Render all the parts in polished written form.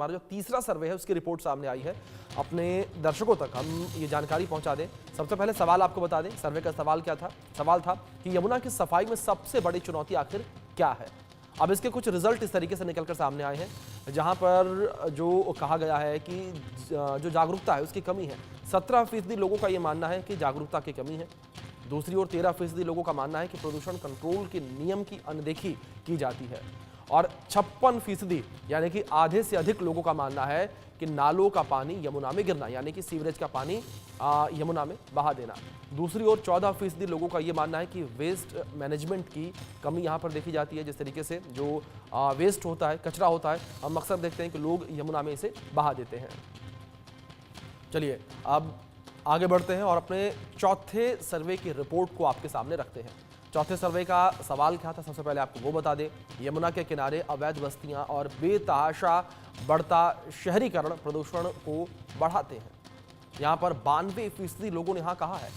हमारा जो तीसरा सर्वे है उसकी रिपोर्ट सामने आई है। अपने दर्शकों तक हम ये जानकारी पहुंचा दें। सबसे पहले सवाल आपको बता दें, सर्वे का सवाल क्या था। सवाल था कि यमुना की सफाई में सबसे बड़ी चुनौती आखिर क्या है। अब इसके कुछ रिजल्ट इस तरीके से निकलकर सामने आए हैं, जहां पर जो कहा गया है कि जो जागरूकता है उसकी कमी है। 17% लोगों का ये मानना है कि जागरूकता की कमी है। दूसरी ओर 13% लोगों का मानना है कि प्रदूषण कंट्रोल के नियम की अनदेखी की जाती है और 56% यानी कि आधे से अधिक लोगों का मानना है कि नालों का पानी यमुना में गिरना, यानी कि सीवरेज का पानी यमुना में बहा देना। दूसरी ओर 14% लोगों का यह मानना है कि वेस्ट मैनेजमेंट की कमी यहां पर देखी जाती है। जिस तरीके से जो वेस्ट होता है, कचरा होता है, हम अक्सर देखते हैं कि लोग यमुना में इसे बहा देते हैं। चलिए अब आगे बढ़ते हैं और अपने चौथे सर्वे की रिपोर्ट को आपके सामने रखते हैं। चौथे सर्वे का सवाल क्या था, सबसे पहले आपको वो बता दें। यमुना के किनारे अवैध बस्तियां और बेतहाशा बढ़ता शहरीकरण प्रदूषण को बढ़ाते हैं। यहां पर 92% लोगों ने हाँ कहा है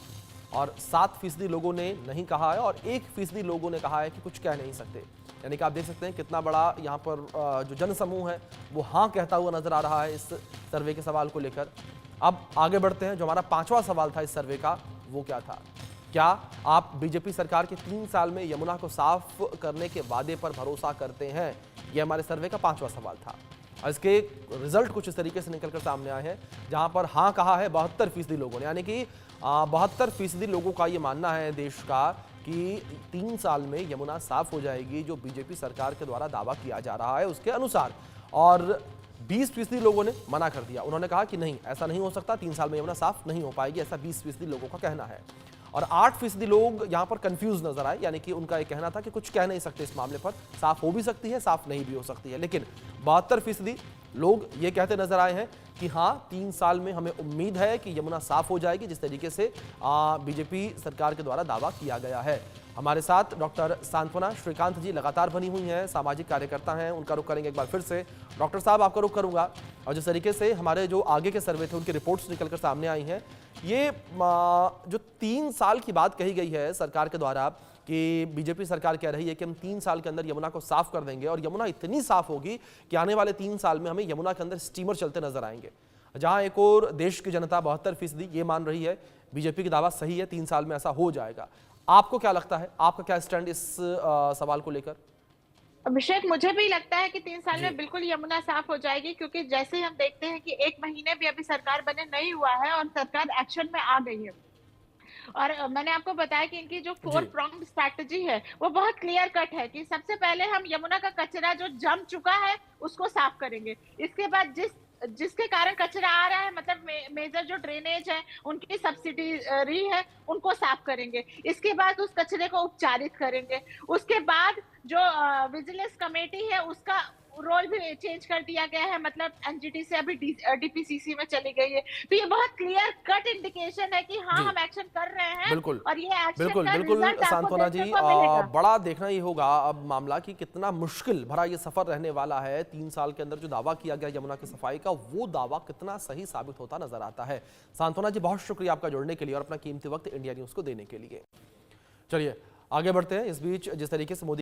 और 7% लोगों ने नहीं कहा है और 1% लोगों ने कहा है कि कुछ कह नहीं सकते। यानी कि आप देख सकते हैं कितना बड़ा यहाँ पर जो जनसमूह है वो हाँ कहता हुआ नजर आ रहा है इस सर्वे के सवाल को लेकर। अब आगे बढ़ते हैं। जो हमारा पांचवा सवाल था इस सर्वे का वो क्या था। क्या आप बीजेपी सरकार के 3 साल में यमुना को साफ करने के वादे पर भरोसा करते हैं? यह हमारे सर्वे का पांचवा सवाल था। और इसके रिजल्ट कुछ इस तरीके से निकलकर सामने आए हैं, जहां पर हाँ कहा है 72% लोगों ने, यानी कि 72% लोगों का ये मानना है देश का कि 3 साल में यमुना साफ हो जाएगी, जो बीजेपी सरकार के द्वारा दावा किया जा रहा है उसके अनुसार। और 20% लोगों ने मना कर दिया। उन्होंने कहा कि नहीं, ऐसा नहीं हो सकता, 3 साल में यमुना साफ नहीं हो पाएगी, ऐसा 20% लोगों का कहना है। और 8% लोग यहां पर कंफ्यूज नजर आए, यानी कि उनका यह कहना था कि कुछ कह नहीं सकते इस मामले पर, साफ हो भी सकती है, साफ नहीं भी हो सकती है। लेकिन 72% लोग ये कहते नजर आए हैं कि हाँ 3 साल में हमें उम्मीद है कि यमुना साफ हो जाएगी, जिस तरीके से बीजेपी सरकार के द्वारा दावा किया गया है। हमारे साथ डॉक्टर सांत्वना श्रीकांत जी लगातार बनी हुई हैं, सामाजिक कार्यकर्ता हैं, उनका रुख करेंगे एक बार फिर से। डॉक्टर साहब आपका रुख करूंगा। और जिस तरीके से हमारे जो आगे के सर्वे थे उनकी रिपोर्ट्स निकलकर सामने आई हैं, ये जो 3 साल की बात कही गई है सरकार के द्वारा कि बीजेपी सरकार कह रही है कि हम 3 साल के अंदर यमुना को साफ कर देंगे और यमुना इतनी साफ होगी कि आने वाले 3 साल में हमें यमुना के अंदर स्टीमर चलते नजर आएंगे। जहां एक और देश की जनता 72% ये मान रही है बीजेपी की दावा सही है, 3 साल में ऐसा हो जाएगा। आपको क्या लगता है, आपका क्या स्टैंड इस सवाल को लेकर? अभिषेक, मुझे भी लगता है कि 3 साल में बिल्कुल यमुना साफ हो जाएगी, क्योंकि जैसे हम देखते हैं कि 1 महीने भी अभी सरकार बने नहीं हुआ है और सरकार एक्शन में आ गई है। और मैंने आपको बताया कि इनकी जो 4 प्रॉन्ग्ड स्ट्रैटेजी है वो बहुत क्लियर कट है कि सबसे पहले हम यमुना का कचरा जो जम चुका है उसको साफ करेंगे। इसके बाद जिसके कारण कचरा आ रहा है, मतलब मेजर जो ड्रेनेज है उनकी सब्सिडी है उनको साफ करेंगे। इसके बाद उस कचरे को उपचारित करेंगे। उसके बाद जो विजिलेंस कमेटी है उसका रोल भी चेंज कर दिया गया है, मतलब एनजीटी से अभी डीपीसीसी में चली गई है। तो ये बहुत क्लियर कट इंडिकेशन है कि हाँ हम एक्शन कर रहे हैं। बिल्कुल और ये एक्शन बिल्कुल का बिल्कुल रिजल्ट आपको सांत्वना जी, देखने को मिलेगा। बड़ा देखना ही होगा अब मामला कि कितना मुश्किल भरा ये सफर रहने वाला है। 3 साल के अंदर जो दावा किया गया यमुना की सफाई का, वो दावा कितना सही साबित होता नजर आता है। सांत्वना जी, बहुत शुक्रिया आपका जुड़ने के लिए और अपना कीमती वक्त इंडिया न्यूज को देने के लिए। चलिए आगे बढ़ते हैं। इस बीच जिस तरीके से मोदी